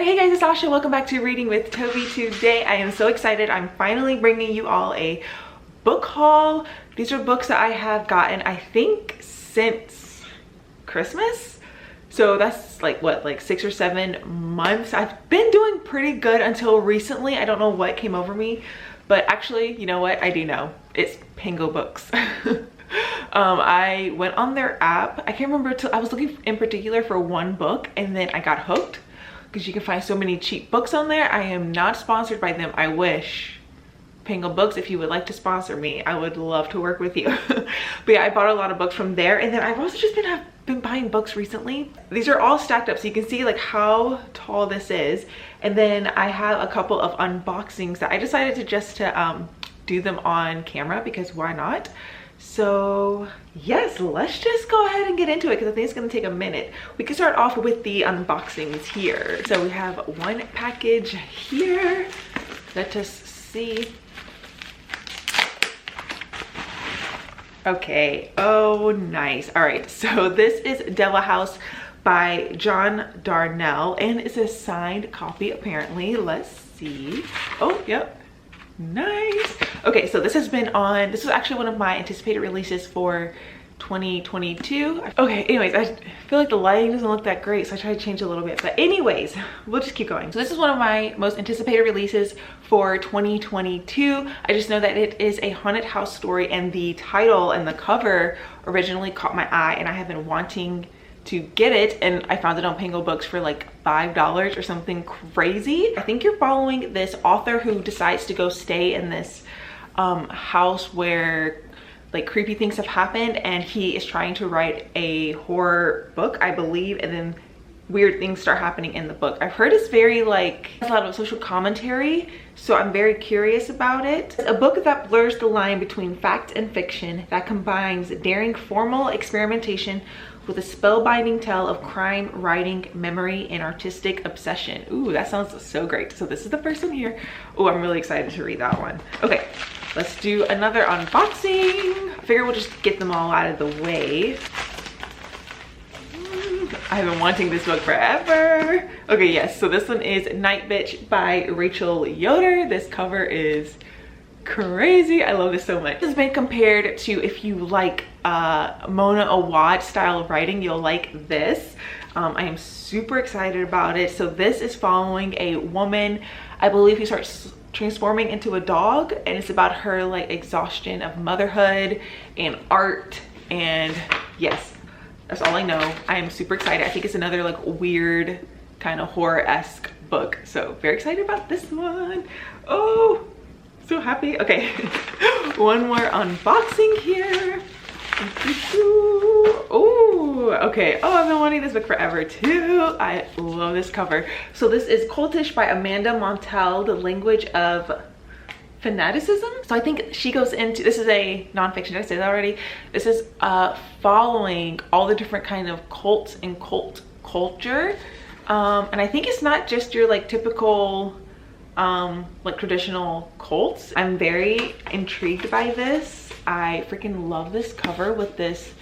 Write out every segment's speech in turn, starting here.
Alright, hey guys, it's Asha. Welcome back to Reading with Toby. Today I am so excited. I'm finally bringing you all a book haul. These are books that I have gotten, I think, since Christmas. So that's like what, like 6 or 7 months. I've been doing pretty good until recently. I don't know what came over me, but actually, you know what? I do know. It's Pango Books. I went on their app. I can't remember I was looking in particular for one book and then I got hooked because you can find so many cheap books on there. I am not sponsored by them. I wish. Pango Books, if you would like to sponsor me, I would love to work with you. But yeah, I bought a lot of books from there, and then I've also just been buying books recently. These are all stacked up so you can see like how tall this is, and then I have a couple of unboxings that I decided to just do them on camera because why not. So yes, let's just go ahead and get into it because I think it's going to take a minute. We can start off with the unboxings here. So we have one package here. Let us see. Okay, oh nice. All right, so this is Devil House by John Darnell, and it's a signed copy apparently. Let's see. Oh, yep. Nice. Okay, so this has been on, this was actually one of my anticipated releases for 2022. Okay, anyways, I feel like the lighting doesn't look that great, so I try to change a little bit, but anyways, we'll just keep going. So this is one of my most anticipated releases for 2022. I just know that it is a haunted house story, and the title and the cover originally caught my eye, and I have been wanting to get it, and I found it on Pango Books for like $5 or something crazy. I think you're following this author who decides to go stay in this house where like creepy things have happened, and he is trying to write a horror book, I believe, and then weird things start happening in the book. I've heard it's very like, a lot of social commentary, so I'm very curious about it. It's a book that blurs the line between fact and fiction, that combines daring formal experimentation with a spellbinding tale of crime, writing, memory, and artistic obsession. Ooh, that sounds so great. So this is the first one here. Oh, I'm really excited to read that one. Okay, let's do another unboxing. I figure we'll just get them all out of the way. I've been wanting this book forever. Okay, yes, so this one is Night Bitch by Rachel Yoder. This cover is crazy. I love this so much. This has been compared to, if you like Mona Awad style of writing, you'll like this. I am super excited about it. So this is following a woman, I believe, who starts transforming into a dog, and it's about her like exhaustion of motherhood and art, and yes, that's all I know. I am super excited. I think it's another like weird kind of horror-esque book, so very excited about this one. Oh, so happy. Okay, one more unboxing here. Oh, okay. Oh, I've been wanting this book forever too. I love this cover. So this is Cultish by Amanda Montell, The Language of Fanaticism. So I think she goes into, this is a nonfiction, did I say that already? This is following all the different kind of cults and cult culture. And I think it's not just your like typical like traditional cults. I'm very intrigued by this. I freaking love this cover with this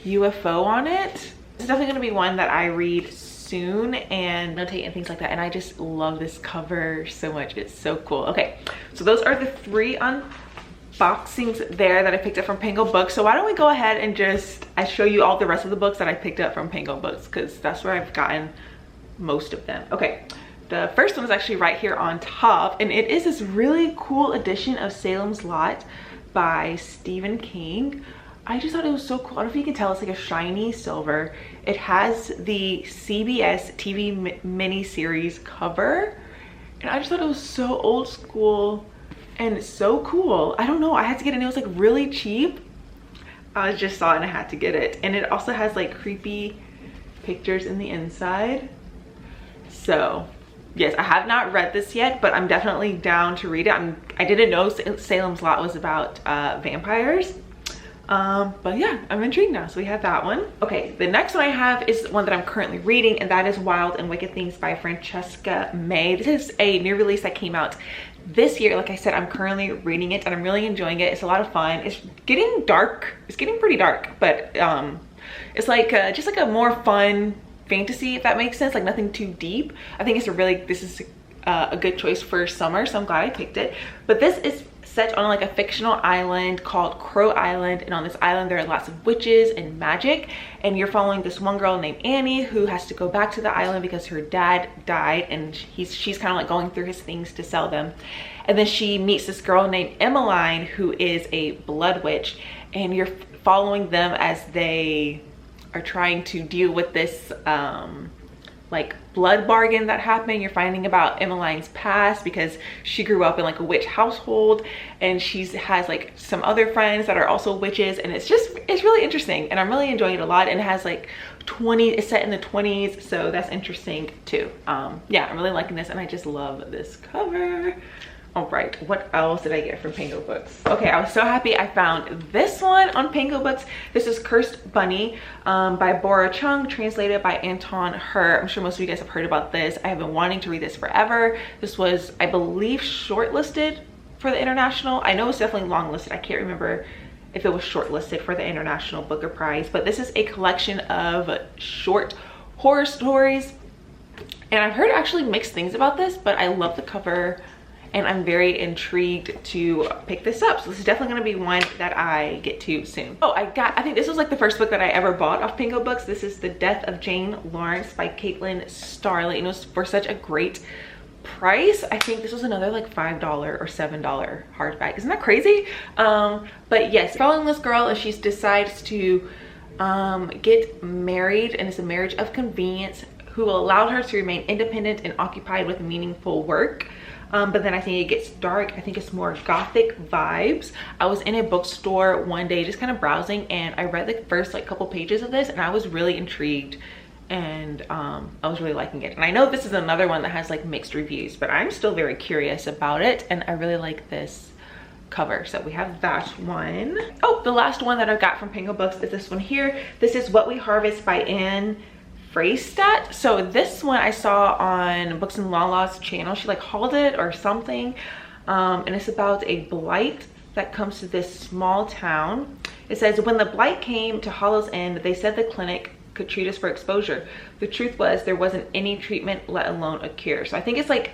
UFO on it. It's definitely going to be one that I read soon and notate and things like that, and I just love this cover so much. It's so cool. Okay, so those are the 3 unboxings there that I picked up from Pango Books. So why don't we go ahead and just I show you all the rest of the books that I picked up from Pango Books, because that's where I've gotten most of them. Okay, the first one is actually right here on top, and it is this really cool edition of Salem's Lot by Stephen King. I just thought it was so cool. I don't know if you can tell, it's like a shiny silver. It has the CBS TV miniseries cover, and I just thought it was so old school and so cool. I don't know, I had to get it, and it was like really cheap. I just saw it and I had to get it. And it also has like creepy pictures in the inside. So yes, I have not read this yet, but I'm definitely down to read it. I didn't know Salem's Lot was about vampires. But yeah, I'm intrigued now. So we have that one. Okay, the next one I have is one that I'm currently reading, and that is Wild and Wicked Things by Francesca May. This is a new release that came out this year. Like I said, I'm currently reading it and I'm really enjoying it. It's a lot of fun. It's getting dark. It's getting pretty dark, but it's like just like a more fun fantasy, if that makes sense, like nothing too deep. I think this is a good choice for summer, so I'm glad I picked it. But this is set on like a fictional island called Crow Island, and on this island there are lots of witches and magic, and you're following this one girl named Annie who has to go back to the island because her dad died, and she's kind of like going through his things to sell them. And then she meets this girl named Emmeline who is a blood witch, and you're following them as they are trying to deal with this like blood bargain that happened. You're finding about Emmeline's past because she grew up in like a witch household, and she has like some other friends that are also witches, and it's really interesting, and I'm really enjoying it a lot. And it has like it's set in the 20s, so that's interesting too. Yeah, I'm really liking this, and I just love this cover. All right, what else did I get from Pango Books? Okay, I was so happy I found this one on Pango Books. This is Cursed Bunny by Bora Chung, translated by Anton Her. I'm sure most of you guys have heard about this. I have been wanting to read this forever. This was, I believe, shortlisted for the International. I know it's definitely longlisted. I can't remember if it was shortlisted for the International Booker Prize, but this is a collection of short horror stories. And I've heard actually mixed things about this, but I love the cover, and I'm very intrigued to pick this up. So this is definitely gonna be one that I get to soon. Oh, I think this was like the first book that I ever bought off Pango Books. This is The Death of Jane Lawrence by Caitlin Starley, and it was for such a great price. I think this was another like $5 or $7 hardback. Isn't that crazy? But yes, following this girl, and she decides to get married, and it's a marriage of convenience who will allow her to remain independent and occupied with meaningful work. But then I think it gets dark. I think it's more gothic vibes. I was in a bookstore one day just kind of browsing, and I read the first like couple pages of this, and I was really intrigued, and I was really liking it. And I know this is another one that has like mixed reviews, but I'm still very curious about it, and I really like this cover. So we have that one. Oh, the last one that I got from Pango Books is this one here. This is What We Harvest by Anne Freistat. So this one I saw on Books and Lala's channel. She like hauled it or something, and it's about a blight that comes to this small town. It says, when the blight came to Hollow's End, they said the clinic could treat us for exposure. The truth was there wasn't any treatment, let alone a cure. So I think it's like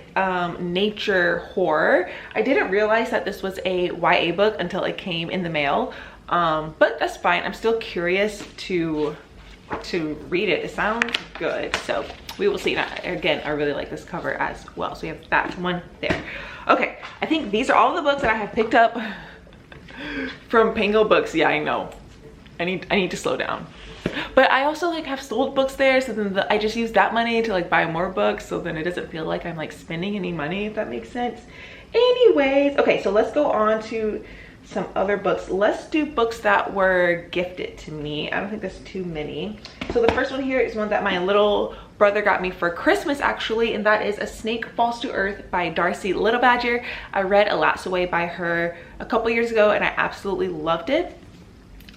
nature horror. I didn't realize that this was a YA book until it came in the mail, but that's fine. I'm still curious to read it. It sounds good, so we will see. Again, I really like this cover as well. So we have that one there. Okay, I think these are all the books that I have picked up from Pango Books. Yeah, I know, I need to slow down, but I also like have sold books there, so then I just use that money to like buy more books, so then it doesn't feel like I'm like spending any money, if that makes sense. Anyways, okay, so let's go on to some other books. Let's do books that were gifted to me. I don't think there's too many. So the first one here is one that my little brother got me for Christmas actually, and that is A Snake Falls to Earth by Darcy Little Badger. I read Elapsed Away by her a couple years ago, and I absolutely loved it.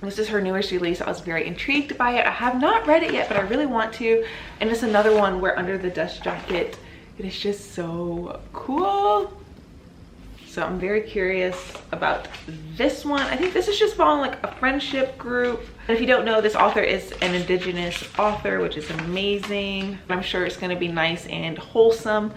This is her newest release. I was very intrigued by it. I have not read it yet, but I really want to. And it's another one where Under the Dust Jacket, it is just so cool. So I'm very curious about this one. I think this is just following like a friendship group. And if you don't know, this author is an Indigenous author, which is amazing. I'm sure it's gonna be nice and wholesome.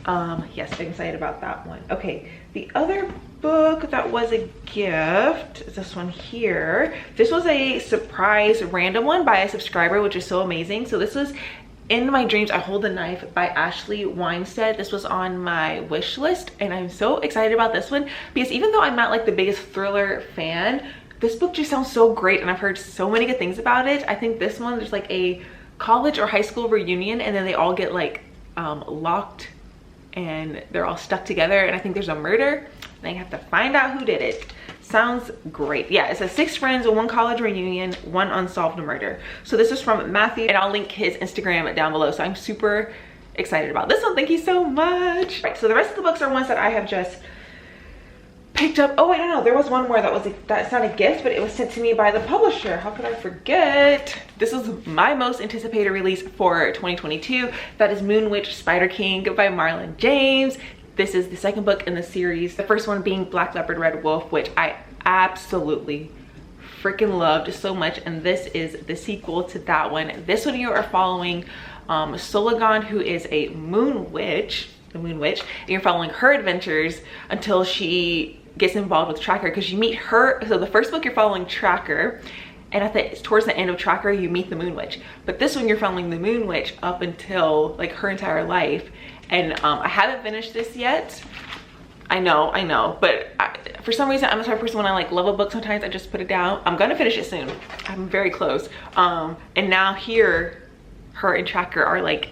Yes, I'm excited about that one. Okay, the other book that was a gift is this one here. This was a surprise random one by a subscriber, which is so amazing. So this was In My Dreams I Hold the Knife by Ashley Weinstead. This was on my wish list, and I'm so excited about this one because even though I'm not like the biggest thriller fan, this book just sounds so great, and I've heard so many good things about it. I think this one, there's like a college or high school reunion, and then they all get like locked and they're all stuck together, and I think there's a murder and they have to find out who did it. Sounds great. Yeah, it says 6 friends, 1 college reunion, 1 unsolved murder. So this is from Matthew, and I'll link his Instagram down below. So I'm super excited about this one. Thank you so much. Right, so the rest of the books are ones that I have just picked up. Oh, I don't know. There was one more that's not a gift, but it was sent to me by the publisher. How could I forget? This is my most anticipated release for 2022. That is Moon Witch Spider King by Marlon James. This is the second book in the series. The first one being Black Leopard Red Wolf, which I absolutely freaking loved so much, and this is the sequel to that one. This one you are following Soligon, who is a moon witch, and you're following her adventures until she gets involved with Tracker, because you meet her. So the first book you're following Tracker, and towards the end of Tracker you meet the moon witch, but this one you're following the moon witch up until like her entire life. And I haven't finished this yet. I know, but for some reason I'm the type of person, when I like love a book, sometimes I just put it down. I'm gonna finish it soon. I'm very close. And now here her and Tracker are like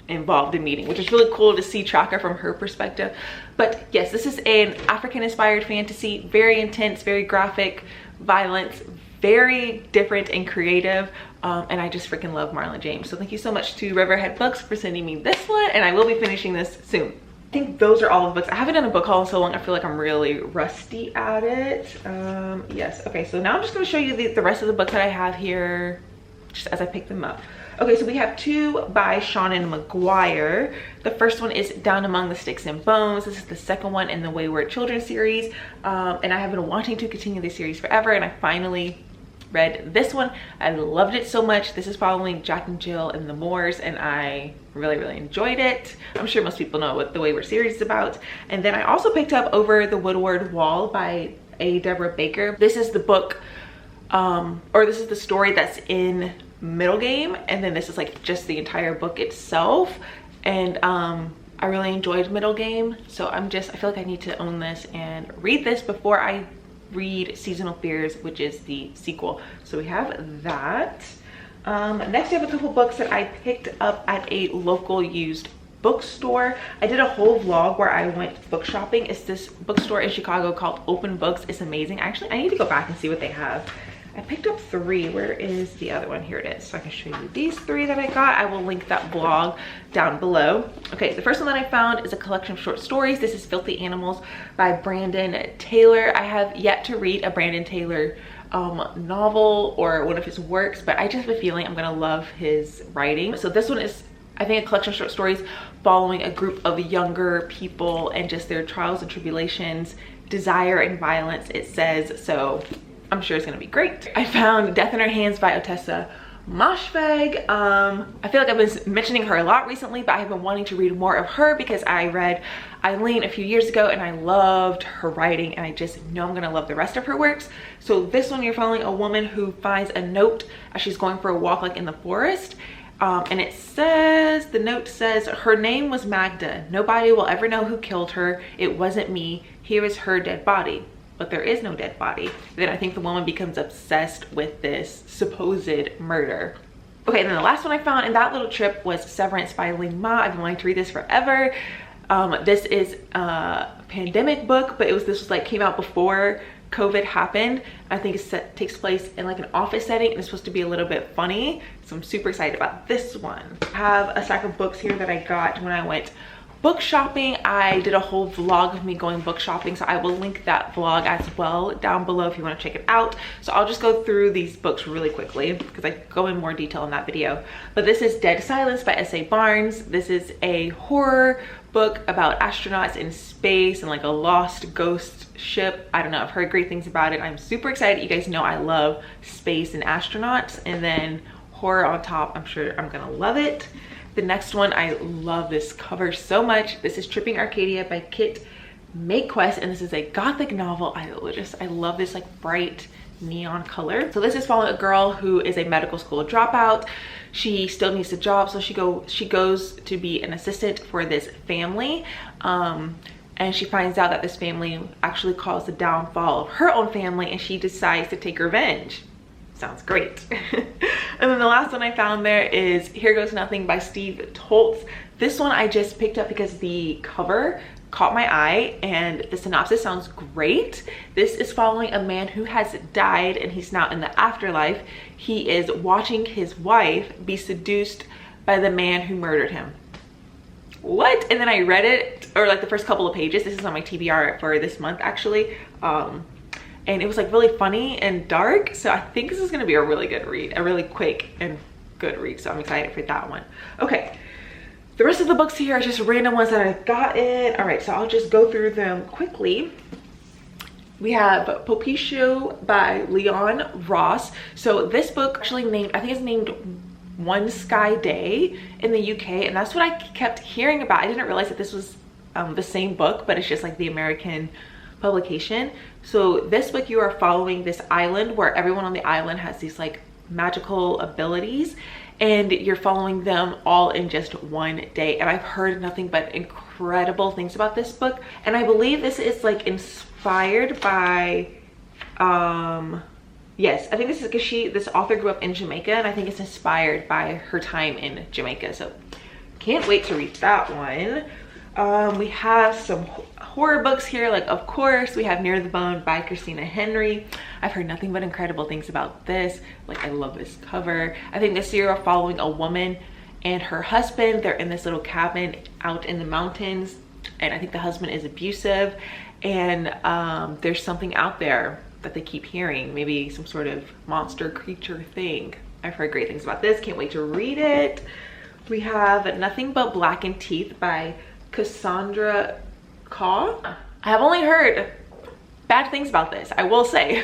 involved in meeting, which is really cool to see Tracker from her perspective. But yes, this is an African inspired fantasy, very intense, very graphic, violence, very different and creative. And I just freaking love Marlon James. So thank you so much to Riverhead Books for sending me this one, and I will be finishing this soon. I think those are all the books. I haven't done a book haul in so long. I feel like I'm really rusty at it. Yes, okay, so now I'm just gonna show you the rest of the books that I have here just as I pick them up. Okay, so we have two by Seanan McGuire. The first one is Down Among the Sticks and Bones. This is the second one in the Wayward Children series. And I have been wanting to continue this series forever, and I finally read this one. I loved it so much. This is following Jack and Jill and the Moors, and I really enjoyed it. I'm sure most people know what the Wayward series is about. And then I also picked up Over the Woodward Wall by A. Deborah Baker. This is the book, or this is the story that's in middle game, and then this is like just the entire book itself. And I really enjoyed middle game, so I feel like I need to own this and read this before I read Seasonal Fears, which is the sequel. So we have that. Next we have a couple books that I picked up at a local used bookstore. I did a whole vlog where I went book shopping. It's this bookstore in Chicago called Open Books. It's amazing. Actually, I need to go back and see what they have. I picked up three. Where is the other one? Here it is. So I can show you these three that I got. I will link that blog down below. Okay, the first one that I found is a collection of short stories. This is Filthy Animals by Brandon Taylor. I have yet to read a Brandon Taylor novel or one of his works, but I just have a feeling I'm gonna love his writing. So this one is, I think, a collection of short stories following a group of younger people and just their trials and tribulations, desire and violence, it says. So I'm sure it's gonna be great. I found Death in Her Hands by Otessa Moshfegh. I feel like I've been mentioning her a lot recently, but I've been wanting to read more of her because I read Eileen a few years ago and I loved her writing, and I just know I'm gonna love the rest of her works. So this one, you're following a woman who finds a note as she's going for a walk like in the forest. And it says, the note says, her name was Magda. Nobody will ever know who killed her. It wasn't me. Here is her dead body. But there is no dead body. Then I think the woman becomes obsessed with this supposed murder. Okay, and then the last one I found in that little trip was Severance by Ling Ma. I've been wanting to read this forever. This is a pandemic book, but this was like came out before COVID happened. I think it takes place in like an office setting, and it's supposed to be a little bit funny. So I'm super excited about this one. I have a stack of books here that I got when I went book shopping. I did a whole vlog of me going book shopping, so I will link that vlog as well down below if you want to check it out. So I'll just go through these books really quickly because I go in more detail in that video. But this is Dead Silence by S.A. Barnes. This is a horror book about astronauts in space and like a lost ghost ship. I don't know, I've heard great things about it. I'm super excited. You guys know I love space and astronauts, and then horror on top. I'm sure I'm gonna love it. The next one, I love this cover so much. This is Tripping Arcadia by Kit Makequest, and this is a gothic novel. I love this like bright neon color. So this is following a girl who is a medical school dropout. She still needs a job, so she goes to be an assistant for this family. And she finds out that this family actually caused the downfall of her own family, and she decides to take revenge. Sounds great. And then the last one I found there is Here Goes Nothing by Steve Toltz. This one I just picked up because the cover caught my eye and the synopsis sounds great. This is following a man who has died and he's now in the afterlife. He is watching his wife be seduced by the man who murdered him. What? And then I read it, or like the first couple of pages. This is on my TBR for this month actually. And it was like really funny and dark. So I think this is gonna be a really good read, a really quick and good read. So I'm excited for that one. Okay, the rest of the books here are just random ones that I've gotten. All right, so I'll just go through them quickly. We have Popeysho by Leon Ross. So this book actually named, I think it's named One Sky Day in the UK, and that's what I kept hearing about. I didn't realize that this was the same book, but it's just like the American publication. So this book, you are following this island where everyone on the island has these like magical abilities, and you're following them all in just one day. And I've heard nothing but incredible things about this book, and I believe this is like inspired by yes, I think this is because this author grew up in Jamaica, and I think it's inspired by her time in Jamaica. So can't wait to read that one. We have some horror books here. Like, of course, we have Near the Bone by Christina Henry. I've heard nothing but incredible things about this. Like, I love this cover. I think this year we're following a woman and her husband. They're in this little cabin out in the mountains, and I think the husband is abusive, and there's something out there that they keep hearing, maybe some sort of monster creature thing. I've heard great things about this. Can't wait to read it. We have Nothing But Blackened Teeth by Cassandra Caw. I have only heard bad things about this, I will say.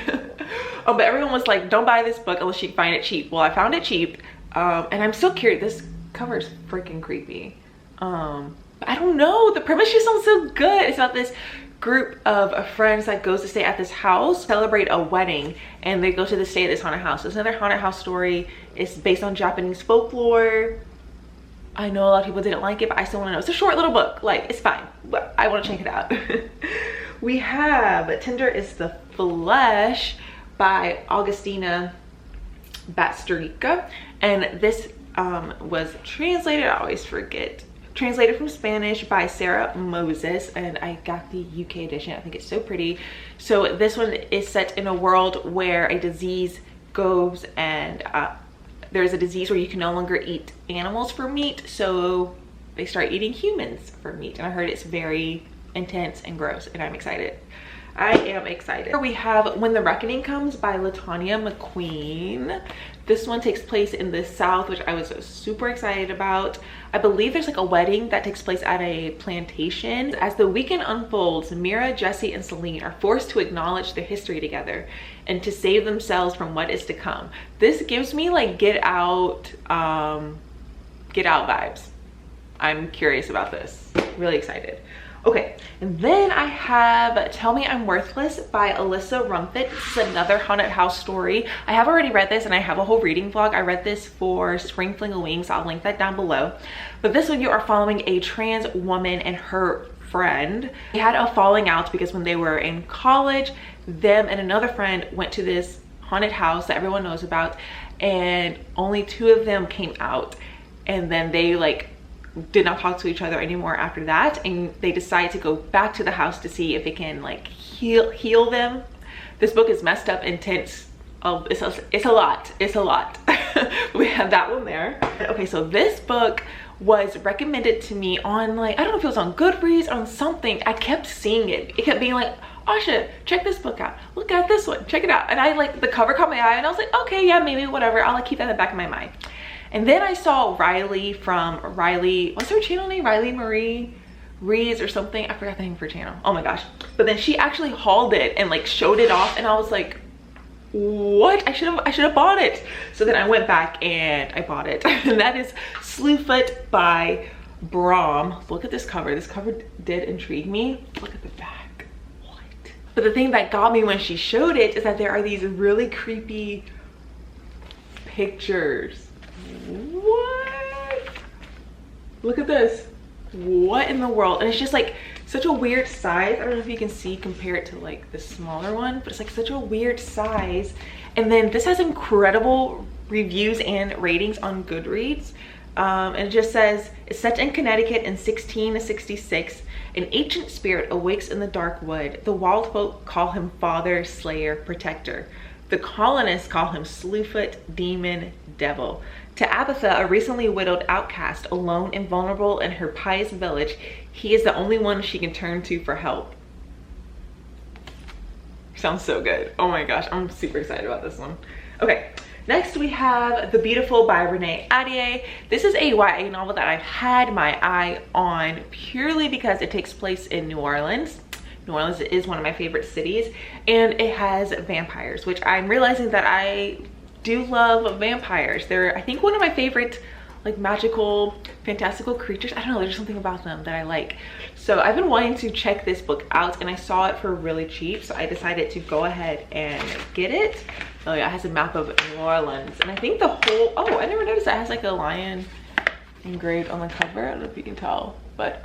But everyone was like, don't buy this book unless you find it cheap. Well, I found it cheap, and I'm still curious. This cover is freaking creepy. I don't know, the premise just sounds so good. It's about this group of friends that goes to stay at this house, celebrate a wedding, and they go to stay at this haunted house. It's another haunted house story. It's based on Japanese folklore. I know a lot of people didn't like it, but I still want to know. It's a short little book, like, it's fine, but I want to check it out. We have Tinder is the Flesh by Augustina Batsterica, and this was translated, I always forget, translated from Spanish by Sarah Moses, and I got the UK edition. I think it's so pretty. So this one is set in a world where a disease goes, and there's a disease where you can no longer eat animals for meat, so they start eating humans for meat, and I heard it's very intense and gross, and I'm excited. I am excited. Here we have When the Reckoning Comes by Latanya McQueen. This one takes place in the South, which I was super excited about. I believe there's like a wedding that takes place at a plantation. As the weekend unfolds, Mira, Jesse, and Celine are forced to acknowledge their history together and to save themselves from what is to come. This gives me like Get Out vibes. I'm curious about this. Really excited. Okay, and then I have Tell Me I'm Worthless by Alyssa Rumfitt. This is another haunted house story. I have already read this, and I have a whole reading vlog. I read this for Spring Fling-a-Wing, so I'll link that down below. But this one, you are following a trans woman and her friend. They had a falling out because when they were in college, them and another friend went to this haunted house that everyone knows about, and only 2 of them came out, and then they like did not talk to each other anymore after that, and they decide to go back to the house to see if it can like heal them. This book is messed up, intense. Oh, it's a lot. We have that one there. Okay, so this book was recommended to me on, like, I don't know if it was on Goodreads, on something. I kept seeing it. It kept being like, Asha, check this book out. Look at this one, check it out. And I like, the cover caught my eye, and I was like, okay, yeah, maybe, whatever. I'll like keep that in the back of my mind. And then I saw Riley from what's her channel name? Riley Marie Reads or something. I forgot the name of her channel. Oh my gosh. But then she actually hauled it and like showed it off, and I was like, what? I should have bought it. So then I went back and I bought it. And that is Slew Foot by Brahm. Look at this cover. This cover did intrigue me. Look at the back. What? But the thing that got me when she showed it is that there are these really creepy pictures. What? Look at this. What in the world? And it's just like such a weird size. I don't know if you can see compared to like the smaller one, but it's like such a weird size. And then this has incredible reviews and ratings on Goodreads. And it just says, it's set in Connecticut in 1666. An ancient spirit awakes in the dark wood. The wild folk call him Father, Slayer, Protector. The colonists call him Slewfoot, Demon, Devil. To Abatha, a recently widowed outcast, alone and vulnerable in her pious village, he is the only one she can turn to for help. Sounds so good. Oh my gosh, I'm super excited about this one. Okay, next we have The Beautiful by Renee Ahdieh. This is a YA novel that I've had my eye on purely because it takes place in New Orleans. New Orleans is one of my favorite cities, and it has vampires, which I'm realizing that I do love vampires. They're, I think, one of my favorite like magical, fantastical creatures. I don't know, there's something about them that I like. So I've been wanting to check this book out and I saw it for really cheap. So I decided to go ahead and get it. Oh yeah, it has a map of New Orleans. And I think the whole, oh, I never noticed that it has like a lion engraved on the cover. I don't know if you can tell, but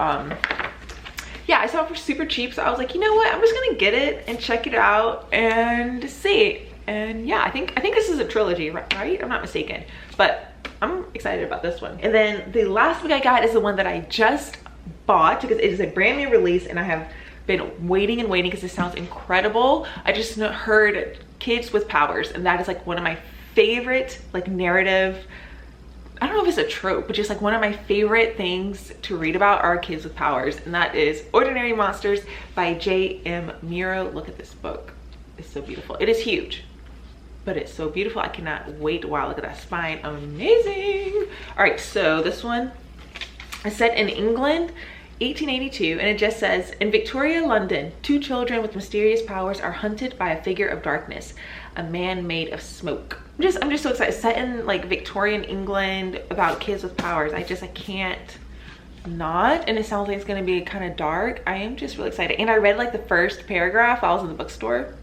yeah, I saw it for super cheap. So I was like, you know what? I'm just gonna get it and check it out and see. And yeah, I think this is a trilogy, right? I'm not mistaken, but I'm excited about this one. And then the last book I got is the one that I just bought because it is a brand new release and I have been waiting and waiting because it sounds incredible. I just heard Kids with Powers, and that is like one of my favorite like narrative, I don't know if it's a trope, but just like one of my favorite things to read about are kids with powers, and that is Ordinary Monsters by J.M. Miro. Look at this book. It's so beautiful. It is huge, but it's so beautiful. I cannot wait. Wow, look at that spine. Amazing. All right, so this one is set in England, 1882, and it just says, in Victoria, London, 2 children with mysterious powers are hunted by a figure of darkness, a man made of smoke. I'm just so excited. It's set in like Victorian England about kids with powers. I can't not, and it sounds like it's gonna be kind of dark. I am just really excited. And I read like the first paragraph while I was in the bookstore.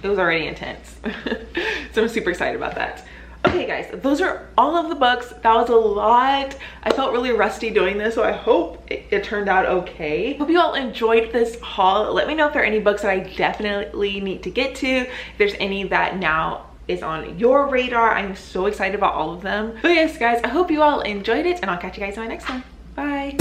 It was already intense. So I'm super excited about that. Okay guys, those are all of the books. That was a lot. I felt really rusty doing this, so I hope it turned out okay. Hope you all enjoyed this haul. Let me know if there are any books that I definitely need to get to. If there's any that now is on your radar. I'm so excited about all of them. But yes guys, I hope you all enjoyed it, and I'll catch you guys in my next one. Bye.